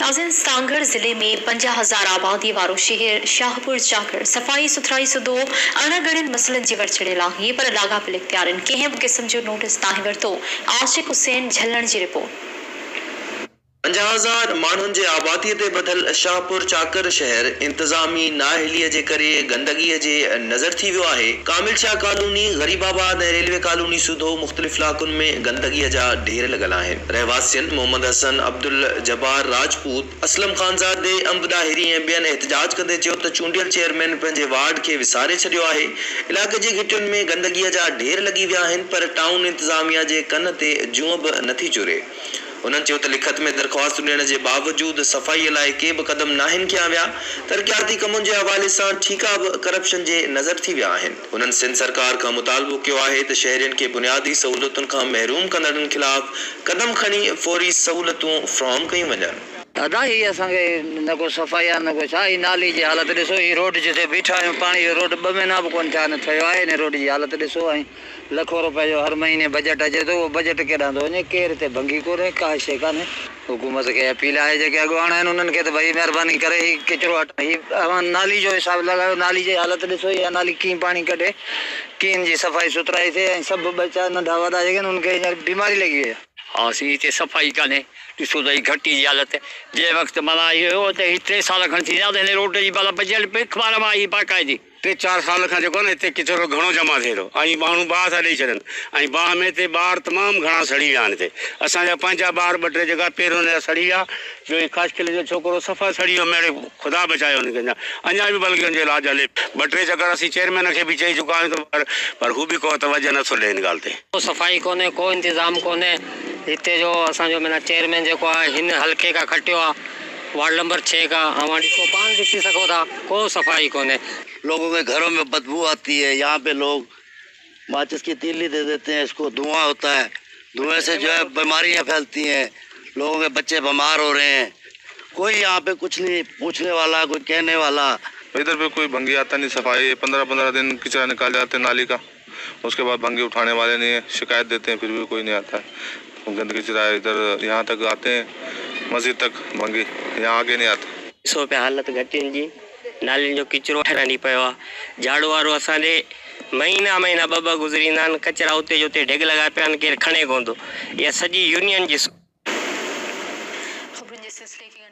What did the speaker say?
नाज़रीन, सांगड़ ज़िले में 50,000 आबादी वारो शहर शाहपुर चाकर सफ़ाई सुथराई सूधो अणगणित मसइलनि जे वर चढ़ियल आहे, पर लाॻापियल इख़्तियारनि कंहिं बि क़िस्म जो नोटिस नाहे वरितो। आशिक़ हुसैन झल्लण जी रिपोर्ट। 50,000 माण्हुनि जे आबादीअ ते ॿधल शाहपुर चाकर शहर इंतज़ामी नाअहलीअ जे करे गंदगीअ जे नज़र थी वियो आहे। कामिल शाह कॉलोनी, गरीबाबाद ऐं रेलवे कॉलोनी सूधो मुख़्तलिफ़ इलाक़ुनि में गंदगीअ जा ढेर लॻल आहिनि। रहवासियुनि मोहम्मद हसन, अब्दुल जब्बार राजपूत, असलम ख़ानज़ादे, अम्ब दाहिरी ऐं ॿियनि एहतजाज कंदे चयो त चूंडियल चेयरमैन पंहिंजे वार्ड खे विसारे छॾियो आहे। इलाइक़े जी घिटियुनि में गंदगीअ जा ढेर लॻी विया आहिनि, पर टाउन इंतज़ामिया जे कन ते जूं बि नथी चुरे। उन्हनि चयो त लिखत में दरख़्वास्त ॾियण जे बावजूदि सफ़ाईअ लाइ के बि क़दम नाहिनि कया विया। तरक़ियाती कमुनि जे हवाले सां ठीका बि करप्शन जे नज़र थी विया आहिनि। उन्हनि सिंध सरकार खां मुतालबो कयो आहे त शहरियुनि खे बुनियादी सहूलियतुनि खां महरूम कंदड़नि ख़िलाफ़ क़दम खणी फौरी सहूलियतूं फ़राहम कयूं वञनि। दादा ही असांखे न को सफ़ाई आहे न को छा। ही नाली जी हालत ॾिसो, ही रोड जिते बीठा आहियूं पाणी जो रोड 2 महीना बि कोन थिया न ठहियो आहे। हिन रोड जी हालत ॾिसो। ऐं लखों रुपए जो हर महीने बजट अचे थो, उहो बजट केॾां थो वञे, केरु हिते भंगी कोन्हे, का शइ कान्हे। हुकूमत खे अपील आहे जेके अॻुवान आहिनि उन्हनि खे त भई महिरबानी करे ही किचिरो ही नाली जो हिसाबु लॻायो। नाली जी हालत ॾिसो, इहा नाली कीअं पाणी कढे, कीअं जी सफ़ाई सुथराई थिए। ऐं सभु बच्चा नंढा वॾा जेके आहिनि उनखे हींअर बीमारी लॻी वई आहे। हाँ सी हिते सफ़ाई कान्हे, ॾिसो त ही घटी जी हालत। जंहिं वक़्तु माना इहो हो त ही 3 साल खनि थी विया त हिन रोड जी भला बजल अख़बार मां ही बाक़ाइदी 3-4 साल खां जेको न हिते किचिरो घणो जमा थिए थो। ऐं माण्हू बाहि था ॾेई छॾनि, ऐं बाहि में हिते ॿार तमामु घणा सड़ी विया आहिनि। हिते असांजा पंहिंजा ॿार 2-3 जॻह पहिरियों जा सड़ी विया। जो ख़ासि किले जो छोकिरो सफ़ा सड़ी वियो, मेरे ख़ुदा बचायो हुनखे। अञा बि बल्कि हुनजो इलाजु हले। 2-3 चकर असीं चेयरमैन खे बि चई चुका आहियूं, पर हू बि को तवजह नथो ॾे हिन ॻाल्हि ते। सफ़ाई कोन्हे, को इंतज़ाम कोन्हे हिते जो। असांजो माना चेयरमैन जेको आहे हिन हल्के खां खटियो आहे, वार्ड नंबर 6 का। हमारे ॾिसो पान ॾिसी सको था, को सफ़ाई कोन्हे। लोगों के घरों में बदबू आती है। यहाँ पे लोग माचिस की तीली दे देते हैं, इसको धुआं होता है, धुएं से जो है बीमारियाँ फैलती हैं, लोगों के बच्चे बीमार हो रहे हैं। कोई यहाँ पे कुछ नहीं पूछने वाला, कोई कहने वाला। इधर पे कोई भंगी आता नहीं। सफाई 15-15 दिन कचरा निकाले जाते हैं नाली का, उसके बाद भंगी उठाने वाले नहीं है। शिकायत देते हैं फिर भी कोई नहीं आता है। गंदगी कचरा इधर यहाँ तक आते हैं, मस्जिद तक भंगी, यहाँ आगे नहीं आते। 100 रुपया हालत घटियुनि जी, नालियुनि जो किचिरो ठहिरानी पियो आहे। झाड़ू वारो असांजे महीना 2 गुज़रींदा आहिनि, कचरा उते जो उते ढिग लॻाए पिया आहिनि, केरु खणे कोन थो। इहा सॼी यूनियन जी ख़बरुनि जे सिलसिले खे